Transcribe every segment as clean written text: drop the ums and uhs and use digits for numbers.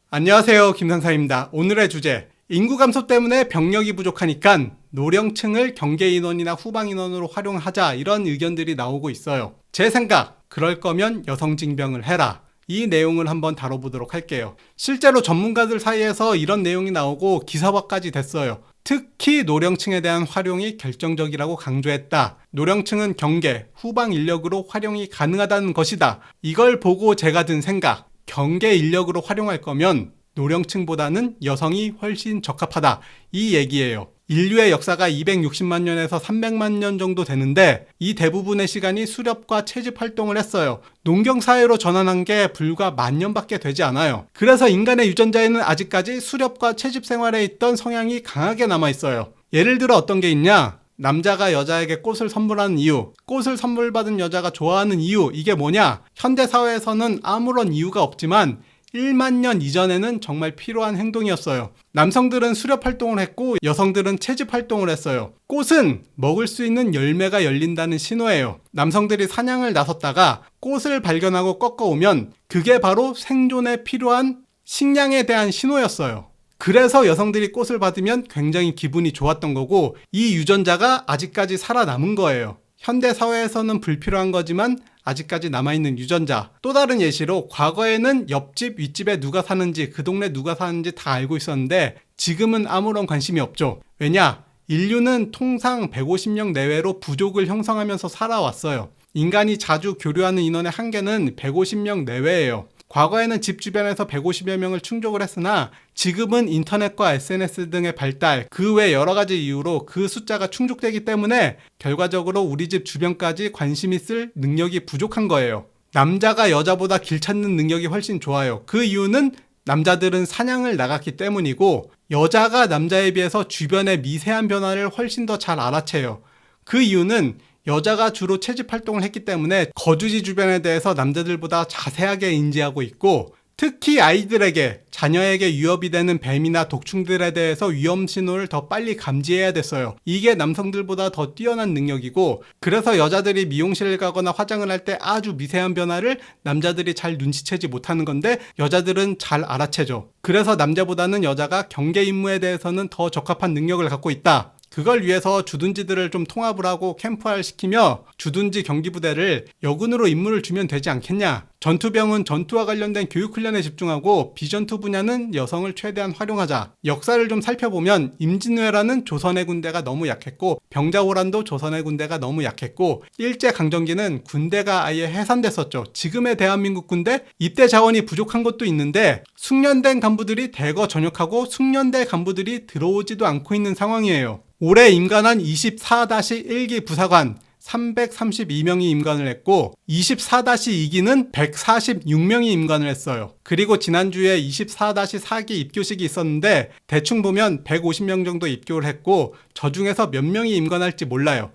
안녕하세요, 김상사입니다. 오늘의 주제, 인구 감소 때문에 병력이 부족하니까 노령층을 경계 인원이나 후방 인원으로 활용하자, 이런 의견들이 나오고 있어요. 제 생각, 그럴 거면 여성 징병을 해라. 이 내용을 한번 다뤄보도록 할게요. 실제로 전문가들 사이에서 이런 내용이 나오고 기사화까지 됐어요. 특히 노령층에 대한 활용이 결정적이라고 강조했다. 노령층은 경계, 후방 인력으로 활용이 가능하다는 것이다. 이걸 보고 제가 든 생각, 경계 인력으로 활용할 거면 노령층보다는 여성이 훨씬 적합하다, 이 얘기예요. 인류의 역사가 260만 년에서 300만 년 정도 되는데 이 대부분의 시간이 수렵과 채집 활동을 했어요. 농경사회로 전환한 게 불과 10,000년밖에 되지 않아요. 그래서 인간의 유전자에는 아직까지 수렵과 채집 생활에 있던 성향이 강하게 남아있어요. 예를 들어 어떤 게 있냐? 남자가 여자에게 꽃을 선물하는 이유, 꽃을 선물받은 여자가 좋아하는 이유, 이게 뭐냐? 현대사회에서는 아무런 이유가 없지만 1만 년 이전에는 정말 필요한 행동이었어요. 남성들은 수렵 활동을 했고 여성들은 채집 활동을 했어요. 꽃은 먹을 수 있는 열매가 열린다는 신호예요. 남성들이 사냥을 나섰다가 꽃을 발견하고 꺾어오면 그게 바로 생존에 필요한 식량에 대한 신호였어요. 그래서 여성들이 꽃을 받으면 굉장히 기분이 좋았던 거고, 이 유전자가 아직까지 살아남은 거예요. 현대 사회에서는 불필요한 거지만 아직까지 남아있는 유전자. 또 다른 예시로 과거에는 옆집, 윗집에 누가 사는지, 그 동네 누가 사는지 다 알고 있었는데 지금은 아무런 관심이 없죠. 왜냐? 인류는 통상 150명 내외로 부족을 형성하면서 살아왔어요. 인간이 자주 교류하는 인원의 한계는 150명 내외예요. 과거에는 집 주변에서 150여 명을 충족을 했으나 지금은 인터넷과 SNS 등의 발달, 그 외 여러 가지 이유로 그 숫자가 충족되기 때문에 결과적으로 우리 집 주변까지 관심이 쓸 능력이 부족한 거예요. 남자가 여자보다 길 찾는 능력이 훨씬 좋아요. 그 이유는 남자들은 사냥을 나갔기 때문이고 여자가 남자에 비해서 주변의 미세한 변화를 훨씬 더 잘 알아채요. 그 이유는 여자가 주로 채집 활동을 했기 때문에 거주지 주변에 대해서 남자들보다 자세하게 인지하고 있고, 특히 아이들에게, 자녀에게 위협이 되는 뱀이나 독충들에 대해서 위험 신호를 더 빨리 감지해야 됐어요. 이게 남성들보다 더 뛰어난 능력이고, 그래서 여자들이 미용실을 가거나 화장을 할 때 아주 미세한 변화를 남자들이 잘 눈치채지 못하는 건데 여자들은 잘 알아채죠. 그래서 남자보다는 여자가 경계 임무에 대해서는 더 적합한 능력을 갖고 있다. 그걸 위해서 주둔지들을 좀 통합을 하고 캠프화를 시키며 주둔지 경기부대를 여군으로 임무를 주면 되지 않겠냐. 전투병은 전투와 관련된 교육훈련에 집중하고 비전투 분야는 여성을 최대한 활용하자. 역사를 좀 살펴보면 임진왜란은 조선의 군대가 너무 약했고 병자호란도 조선의 군대가 너무 약했고 일제강점기는 군대가 아예 해산됐었죠. 지금의 대한민국 군대 입대 자원이 부족한 것도 있는데 숙련된 간부들이 대거 전역하고 숙련된 간부들이 들어오지도 않고 있는 상황이에요. 올해 임관한 24-1기 부사관 332명이 임관을 했고 24-2기는 146명이 임관을 했어요. 그리고 지난주에 24-4기 입교식이 있었는데 대충 보면 150명 정도 입교를 했고 저 중에서 몇 명이 임관할지 몰라요.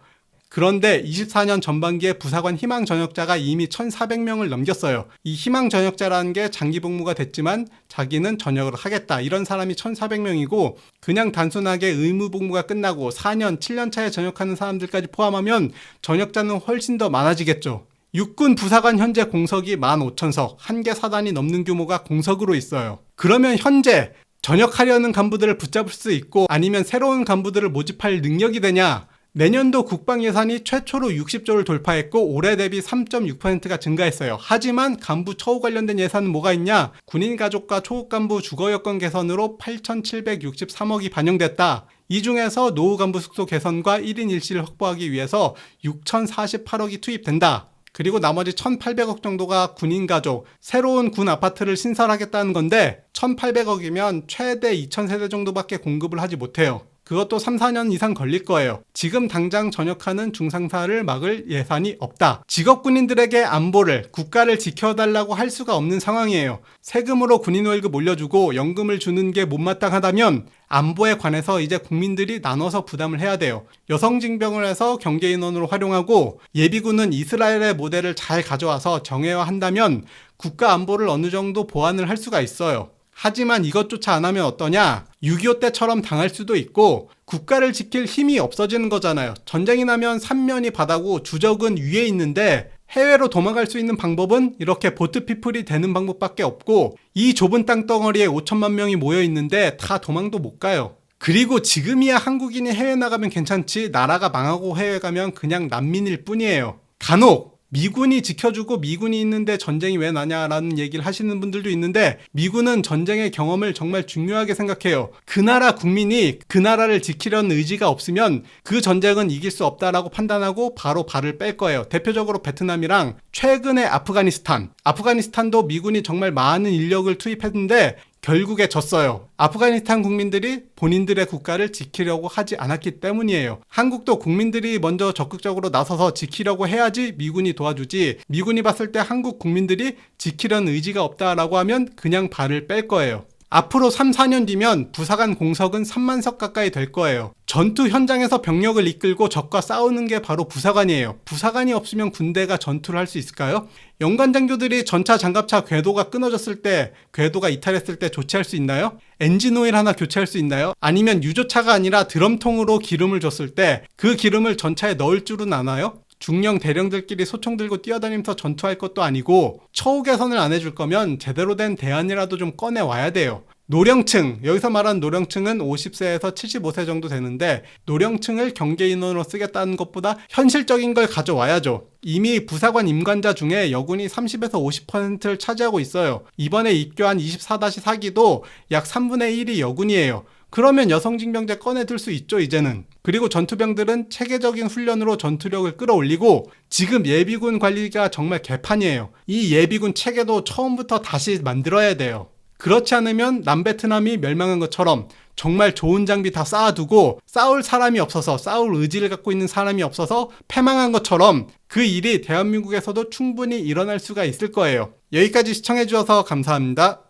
그런데 24년 전반기에 부사관 희망 전역자가 이미 1,400명을 넘겼어요. 이 희망 전역자라는 게 장기 복무가 됐지만 자기는 전역을 하겠다, 이런 사람이 1,400명이고 그냥 단순하게 의무 복무가 끝나고 4년, 7년 차에 전역하는 사람들까지 포함하면 전역자는 훨씬 더 많아지겠죠. 육군 부사관 현재 공석이 15,000석, 한 개 사단이 넘는 규모가 공석으로 있어요. 그러면 현재 전역하려는 간부들을 붙잡을 수 있고 아니면 새로운 간부들을 모집할 능력이 되냐? 내년도 국방 예산이 최초로 60조를 돌파했고 올해 대비 3.6%가 증가했어요. 하지만 간부 처우 관련된 예산은 뭐가 있냐? 군인 가족과 초급 간부 주거 여건 개선으로 8,763억이 반영됐다. 이 중에서 노후 간부 숙소 개선과 1인 1실 확보하기 위해서 6,048억이 투입된다. 그리고 나머지 1,800억 정도가 군인 가족, 새로운 군 아파트를 신설하겠다는 건데 1,800억이면 최대 2,000세대 정도밖에 공급을 하지 못해요. 그것도 3-4년 이상 걸릴 거예요. 지금 당장 전역하는 중상사를 막을 예산이 없다. 직업군인들에게 안보를, 국가를 지켜달라고 할 수가 없는 상황이에요. 세금으로 군인 월급 올려주고 연금을 주는 게 못마땅하다면 안보에 관해서 이제 국민들이 나눠서 부담을 해야 돼요. 여성 징병을 해서 경계 인원으로 활용하고 예비군은 이스라엘의 모델을 잘 가져와서 정예화한다면 국가 안보를 어느 정도 보완을 할 수가 있어요. 하지만 이것조차 안 하면 어떠냐? 6.25 때처럼 당할 수도 있고 국가를 지킬 힘이 없어지는 거잖아요. 전쟁이 나면 삼면이 바다고 주적은 위에 있는데 해외로 도망갈 수 있는 방법은 이렇게 보트피플이 되는 방법밖에 없고 이 좁은 땅덩어리에 5천만 명이 모여 있는데 다 도망도 못 가요. 그리고 지금이야 한국인이 해외 나가면 괜찮지 나라가 망하고 해외 가면 그냥 난민일 뿐이에요. 간혹 미군이 지켜주고 미군이 있는데 전쟁이 왜 나냐라는 얘기를 하시는 분들도 있는데 미군은 전쟁의 경험을 정말 중요하게 생각해요. 그 나라 국민이 그 나라를 지키려는 의지가 없으면 그 전쟁은 이길 수 없다라고 판단하고 바로 발을 뺄 거예요. 대표적으로 베트남이랑 최근에 아프가니스탄도 미군이 정말 많은 인력을 투입했는데 결국에 졌어요. 아프가니스탄 국민들이 본인들의 국가를 지키려고 하지 않았기 때문이에요. 한국도 국민들이 먼저 적극적으로 나서서 지키려고 해야지 미군이 도와주지, 미군이 봤을 때 한국 국민들이 지키려는 의지가 없다라고 하면 그냥 발을 뺄 거예요. 앞으로 3, 4년 뒤면 부사관 공석은 3만 석 가까이 될 거예요. 전투 현장에서 병력을 이끌고 적과 싸우는 게 바로 부사관이에요. 부사관이 없으면 군대가 전투를 할 수 있을까요? 연관장교들이 전차, 장갑차 궤도가 끊어졌을 때, 궤도가 이탈했을 때 조치할 수 있나요? 엔진 오일 하나 교체할 수 있나요? 아니면 유조차가 아니라 드럼통으로 기름을 줬을 때 그 기름을 전차에 넣을 줄은 아나요? 중령 대령들끼리 소총 들고 뛰어다니면서 전투할 것도 아니고 처우 개선을 안 해줄 거면 제대로 된 대안이라도 좀 꺼내와야 돼요. 노령층, 여기서 말하는 노령층은 50세에서 75세 정도 되는데 노령층을 경계인원으로 쓰겠다는 것보다 현실적인 걸 가져와야죠. 이미 부사관 임관자 중에 여군이 30에서 50%를 차지하고 있어요. 이번에 입교한 24-4기도 약 3분의 1이 여군이에요. 그러면 여성징병제 꺼내들 수 있죠, 이제는. 그리고 전투병들은 체계적인 훈련으로 전투력을 끌어올리고 지금 예비군 관리가 정말 개판이에요. 이 예비군 체계도 처음부터 다시 만들어야 돼요. 그렇지 않으면 남베트남이 멸망한 것처럼 정말 좋은 장비 다 쌓아두고 싸울 사람이 없어서, 싸울 의지를 갖고 있는 사람이 없어서 패망한 것처럼 그 일이 대한민국에서도 충분히 일어날 수가 있을 거예요. 여기까지 시청해주셔서 감사합니다.